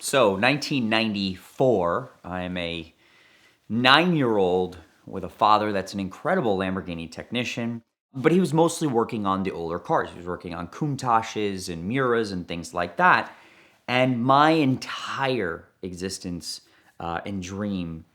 So, 1994, I'm a 9-year-old with a father that's an incredible Lamborghini technician, but he was mostly working on the older cars. He was working on Countachs and Miras and things like that. And my entire existence and dream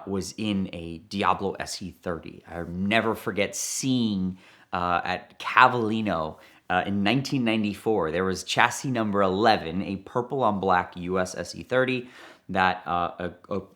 was in a Diablo SE30. I'll never forget seeing at Cavallino in 1994, there was chassis number 11, a purple on black US SE30 that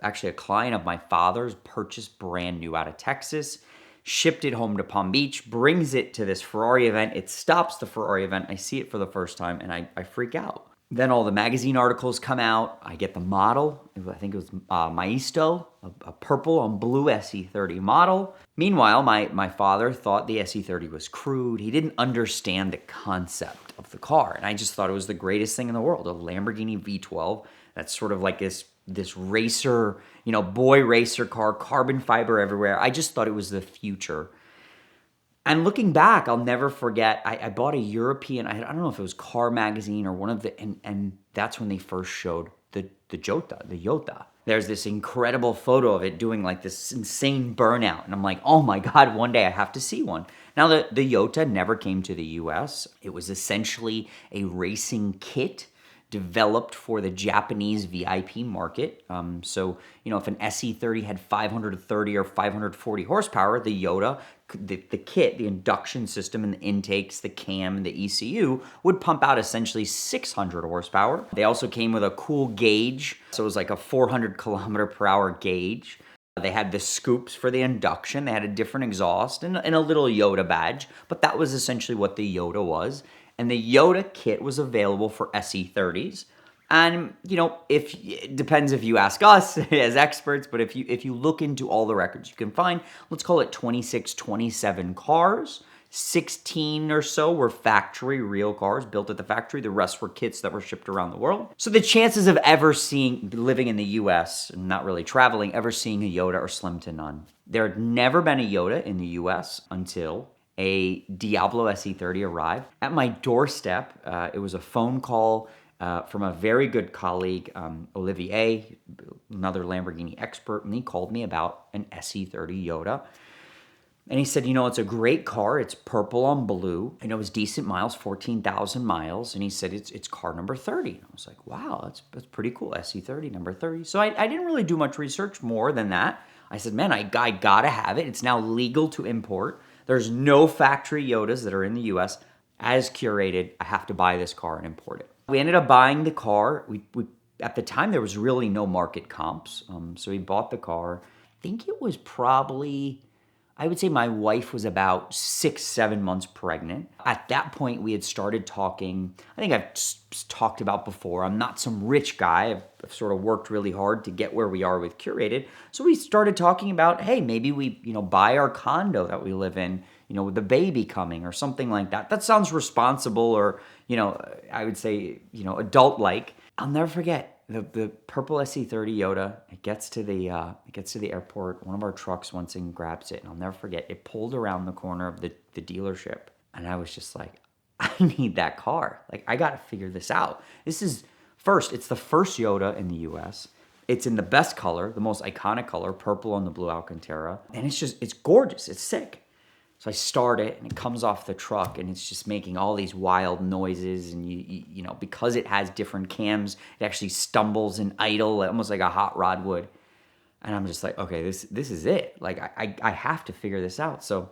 actually a client of my father's purchased brand new out of Texas, shipped it home to Palm Beach, brings it to this Ferrari event. It stops the Ferrari event. I see it for the first time and I freak out. Then all the magazine articles come out. I get the model. I think it was Maisto, a purple on blue SE30 model. Meanwhile, my father thought the SE30 was crude. He didn't understand the concept of the car. And I just thought it was the greatest thing in the world, a Lamborghini V12 that's sort of like this racer, boy racer car, carbon fiber everywhere. I just thought it was the future. And looking back, I'll never forget, I bought a European, I don't know if it was Car Magazine or one of the, and that's when they first showed the Jota. There's this incredible photo of it doing like this insane burnout. And I'm like, oh my God, one day I have to see one. Now, the Jota never came to the US. It was essentially a racing kit developed for the Japanese VIP market. So, if an SE30 had 530 or 540 horsepower, the Jota, the kit, the induction system and the intakes, the cam, and the ECU would pump out essentially 600 horsepower. They also came with a cool gauge. So it was like a 400 kilometer per hour gauge. They had the scoops for the induction. They had a different exhaust and a little Jota badge. But that was essentially what the Jota was. And the Jota kit was available for SE30s. And, if it depends if you ask us as experts, but if you look into all the records you can find, let's call it 26, 27 cars. 16 or so were factory real cars built at the factory. The rest were kits that were shipped around the world. So the chances of living in the US, not really traveling, ever seeing a Jota are slim to none. There had never been a Jota in the US until a Diablo SE30 arrived. At my doorstep, it was a phone call from a very good colleague, Olivier, another Lamborghini expert, and he called me about an SE30 Jota. And he said, it's a great car. It's purple on blue. And it was decent miles, 14,000 miles. And he said, it's car number 30. And I was like, wow, that's pretty cool. SE30, number 30. So I didn't really do much research more than that. I said, man, I gotta have it. It's now legal to import. There's no factory Jotas that are in the US. As curated, I have to buy this car and import it. We ended up buying the car. We at the time, there was really no market comps. So we bought the car. I think it was probably, I would say my wife was about 6-7 months pregnant. At that point, we had started talking. I think I've talked about before. I'm not some rich guy. I've sort of worked really hard to get where we are with Curated. So we started talking about, hey, maybe we, buy our condo that we live in, with the baby coming or something like that. That sounds responsible or, I would say, adult-like. I'll never forget. The purple SE30 Jota, it gets to the airport. One of our trucks once and grabs it, and I'll never forget. It pulled around the corner of the dealership, and I was just like, I need that car. Like, I got to figure this out. It's the first Jota in the U.S. It's in the best color, the most iconic color, purple on the blue Alcantara, and it's gorgeous. It's sick. So I start it, and it comes off the truck, and it's just making all these wild noises. And you because it has different cams, it actually stumbles and idle, almost like a hot rod would. And I'm just like, okay, this is it. Like I have to figure this out. So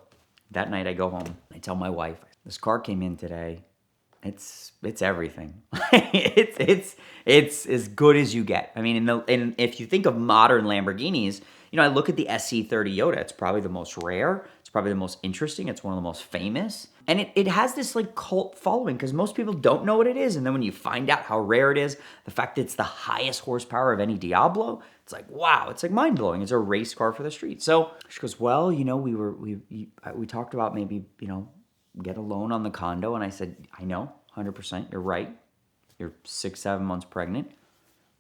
that night I go home. I tell my wife, this car came in today. It's everything. it's as good as you get. I mean, and if you think of modern Lamborghinis, I look at the SE30 Jota. It's probably the most rare. It's probably the most interesting. It's one of the most famous. And it has this like cult following because most people don't know what it is. And then when you find out how rare it is, the fact that it's the highest horsepower of any Diablo, it's like, wow, it's like mind blowing. It's a race car for the street. So she goes, well, we talked about maybe, get a loan on the condo. And I said, I know, 100%, you're right. You're 6-7 months pregnant.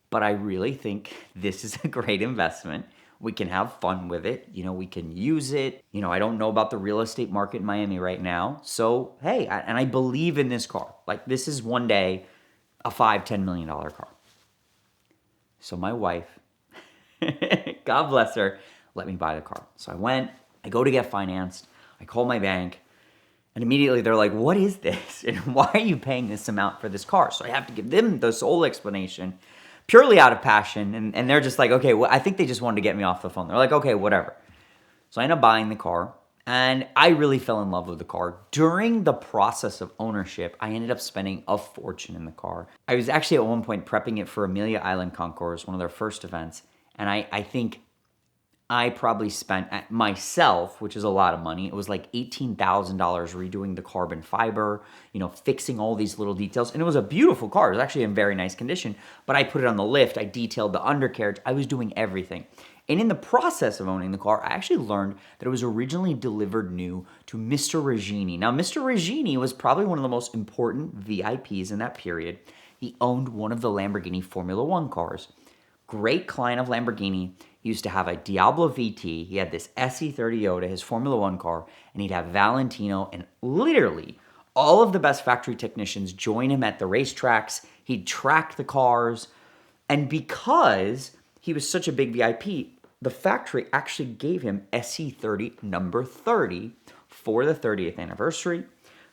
But I really think this is a great investment. We can have fun with it. We can use it. I don't know about the real estate market in Miami right now. So, hey, and I believe in this car. Like, this is one day a $5-10 million car. So my wife, God bless her, let me buy the car. So I went, I go to get financed, I call my bank, and immediately they're like, what is this? And why are you paying this amount for this car? So I have to give them the sole explanation, purely out of passion. And they're just like, okay, well, I think they just wanted to get me off the phone. They're like, okay, whatever. So I ended up buying the car, and I really fell in love with the car. During the process of ownership, I ended up spending a fortune in the car. I was actually at one point prepping it for Amelia Island Concours, one of their first events, and I think I probably spent at myself, which is a lot of money. It was like $18,000 redoing the carbon fiber, fixing all these little details. And it was a beautiful car. It was actually in very nice condition. But I put it on the lift. I detailed the undercarriage. I was doing everything. And in the process of owning the car, I actually learned that it was originally delivered new to Mr. Regini. Now, Mr. Regini was probably one of the most important VIPs in that period. He owned one of the Lamborghini Formula One cars. Great client of Lamborghini. He used to have a Diablo VT. He had this SE30 Jota, his Formula One car, and he'd have Valentino and literally all of the best factory technicians join him at the racetracks. He'd track the cars. And because he was such a big VIP, the factory actually gave him SE30 number 30 for the 30th anniversary.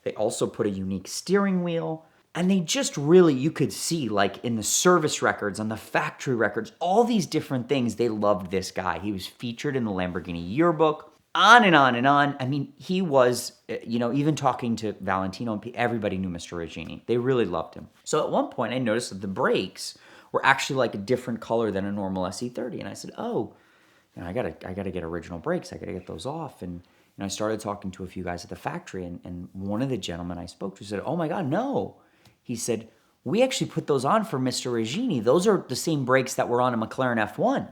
They also put a unique steering wheel. And they just really, you could see like in the service records, on the factory records, all these different things, they loved this guy. He was featured in the Lamborghini yearbook, on and on and on. I mean, he was, even talking to Valentino, everybody knew Mr. Regini. They really loved him. So at one point I noticed that the brakes were actually like a different color than a normal SE30. And I said, oh, I gotta get original brakes. I gotta get those off. And I started talking to a few guys at the factory, and one of the gentlemen I spoke to said, oh my God, no. He said, we actually put those on for Mr. Regini. Those are the same brakes that were on a McLaren F1.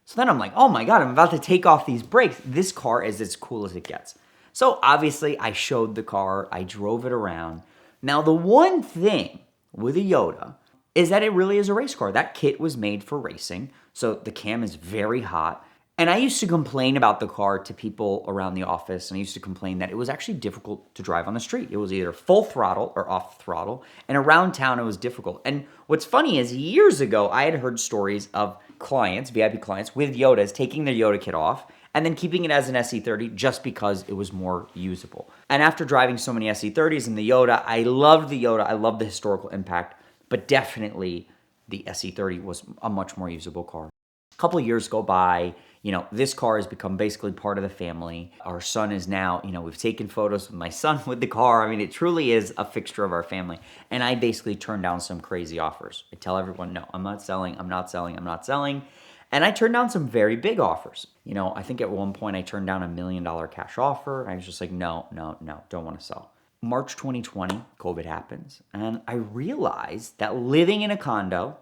So then I'm like, oh my God, I'm about to take off these brakes. This car is as cool as it gets. So obviously I showed the car, I drove it around. Now the one thing with a Jota is that it really is a race car. That kit was made for racing. So the cam is very hot. And I used to complain about the car to people around the office, and I used to complain that it was actually difficult to drive on the street. It was either full throttle or off throttle, and around town it was difficult. And what's funny is years ago, I had heard stories of clients, VIP clients, with Jotas taking their Jota kit off and then keeping it as an SE30 just because it was more usable. And after driving so many SE30s and the Jota, I loved the Jota, I loved the historical impact, but definitely the SE30 was a much more usable car. A couple of years go by. This car has become basically part of the family. Our son is now, we've taken photos with my son with the car. I mean, it truly is a fixture of our family. And I basically turned down some crazy offers. I tell everyone, no, I'm not selling, I'm not selling, I'm not selling. And I turned down some very big offers. I think at one point I turned down $1 million cash offer. And I was just like, no, don't want to sell. March 2020, COVID happens. And I realized that living in a condo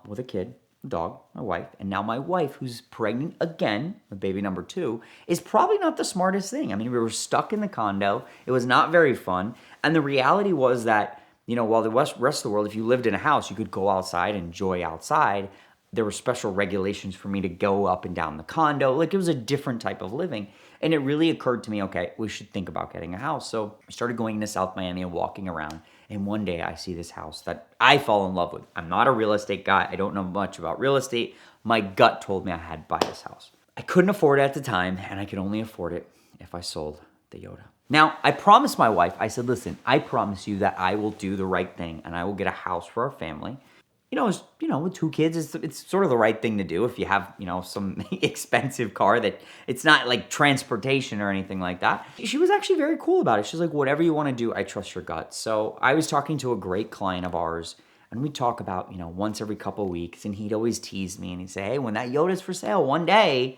with a kid, dog, my wife, and now my wife, who's pregnant again with baby number 2, is probably not the smartest thing. I mean, we were stuck in the condo. It was not very fun. And the reality was that, while the rest of the world, if you lived in a house, you could go outside, enjoy outside. There were special regulations for me to go up and down the condo. Like, it was a different type of living. And it really occurred to me, okay, we should think about getting a house. So I started going to South Miami and walking around. And one day I see this house that I fall in love with. I'm not a real estate guy. I don't know much about real estate. My gut told me I had to buy this house. I couldn't afford it at the time, and I could only afford it if I sold the Jota. Now, I promised my wife, I said, listen, I promise you that I will do the right thing and I will get a house for our family. With 2 kids, it's sort of the right thing to do if you have, some expensive car that it's not like transportation or anything like that. She was actually very cool about it. She's like, whatever you want to do, I trust your gut. So I was talking to a great client of ours, and we talk about, once every couple of weeks, and he'd always tease me and he'd say, hey, when that Jota's for sale one day,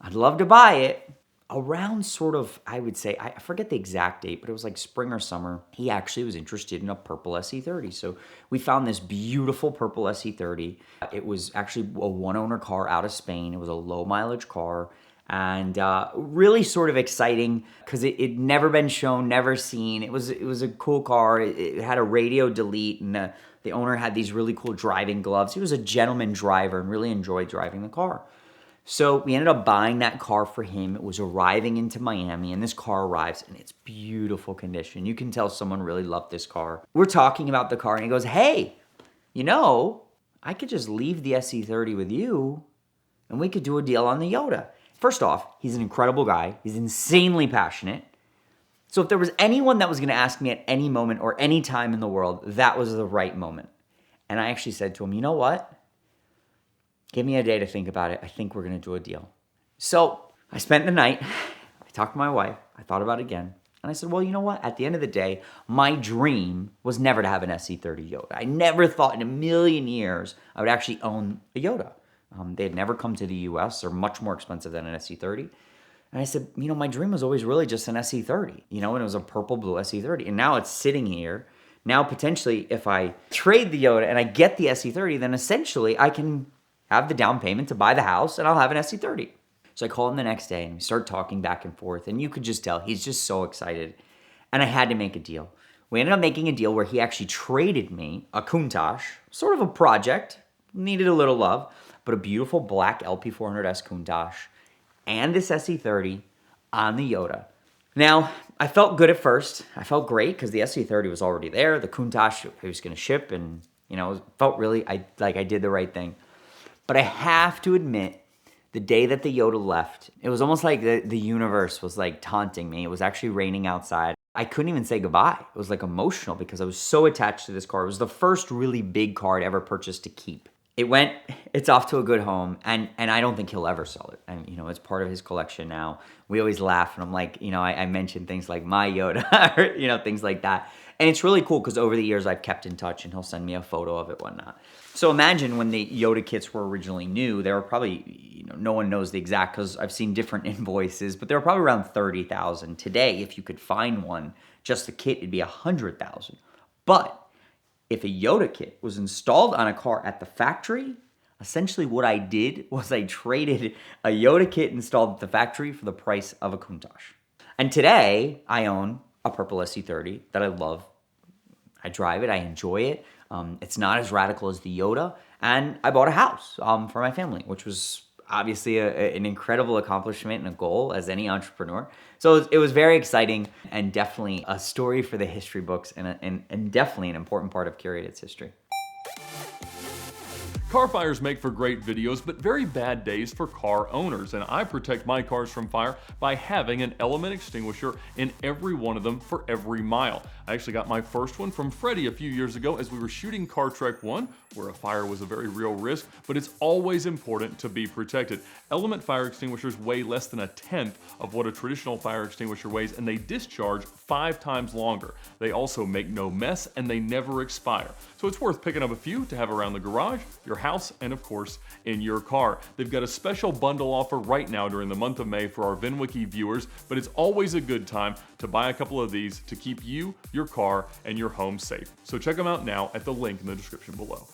I'd love to buy it. Around sort of, I would say, I forget the exact date, but it was like spring or summer, he actually was interested in a purple SE30. So we found this beautiful purple SE30. It was actually a one-owner car out of Spain. It was a low-mileage car, and really sort of exciting because it'd never been shown, never seen. It was a cool car. It had a radio delete, and the owner had these really cool driving gloves. He was a gentleman driver and really enjoyed driving the car. So we ended up buying that car for him. It was arriving into Miami, and this car arrives in its beautiful condition. You can tell someone really loved this car. We're talking about the car, and he goes, hey, I could just leave the SC30 with you and we could do a deal on the Jota. First off, he's an incredible guy. He's insanely passionate. So if there was anyone that was going to ask me at any moment or any time in the world, that was the right moment. And I actually said to him, you know what? Give me a day to think about it. I think we're going to do a deal. So I spent the night. I talked to my wife. I thought about it again. And I said, well, you know what? At the end of the day, my dream was never to have an SC30 Jota. I never thought in a million years I would actually own a Jota. They had never come to the US. They're much more expensive than an SC30. And I said, you know, my dream was always really just an SC30, you know, and it was a purple blue SC30. And now it's sitting here. Now, potentially, if I trade the Jota and I get the SC30, then essentially I can have the down payment to buy the house and I'll have an SC30. So I called him the next day and we started talking back and forth. And you could just tell he's just so excited. And I had to make a deal. We ended up making a deal where he actually traded me a Countach, sort of a project, needed a little love, but a beautiful black LP400S Countach and this SC30 on the Jota. Now, I felt good at first. I felt great because the SC30 was already there. The Countach I was going to ship and, you know, felt really like I did the right thing. But I have to admit, the day that the Jota left, it was almost like the universe was like taunting me. It was actually raining outside. I couldn't even say goodbye. It was like emotional because I was so attached to this car. It was the first really big car I'd ever purchased to keep. It's off to a good home, and I don't think he'll ever sell it. And, you know, it's part of his collection now. We always laugh, and I'm like, you know, I mention things like my Jota, or, you know, things like that. And it's really cool because over the years I've kept in touch, and he'll send me a photo of it, whatnot. So imagine when the Jota kits were originally new, there were probably, you know, no one knows the exact because I've seen different invoices, but they were probably around 30,000. Today, if you could find one, just the kit, it'd be 100,000. But if a Jota kit was installed on a car at the factory, essentially what I did was I traded a Jota kit installed at the factory for the price of a Countach. And today, I own a purple SC30 that I love. I drive it, I enjoy it. It's not as radical as the Jota. And I bought a house for my family, which was obviously an incredible accomplishment and a goal as any entrepreneur. So it was very exciting and definitely a story for the history books and definitely an important part of Curated's history. Car fires make for great videos, but very bad days for car owners, and I protect my cars from fire by having an element extinguisher in every one of them for every mile. I actually got my first one from Freddie a few years ago as we were shooting Car Trek 1, where a fire was a very real risk, but it's always important to be protected. Element fire extinguishers weigh less than 1/10 of what a traditional fire extinguisher weighs, and they discharge 5 times longer. They also make no mess, and they never expire. So it's worth picking up a few to have around the garage, your house, and of course, in your car. They've got a special bundle offer right now during the month of May for our VINwiki viewers, but it's always a good time to buy a couple of these to keep you, your car, and your home safe. So check them out now at the link in the description below.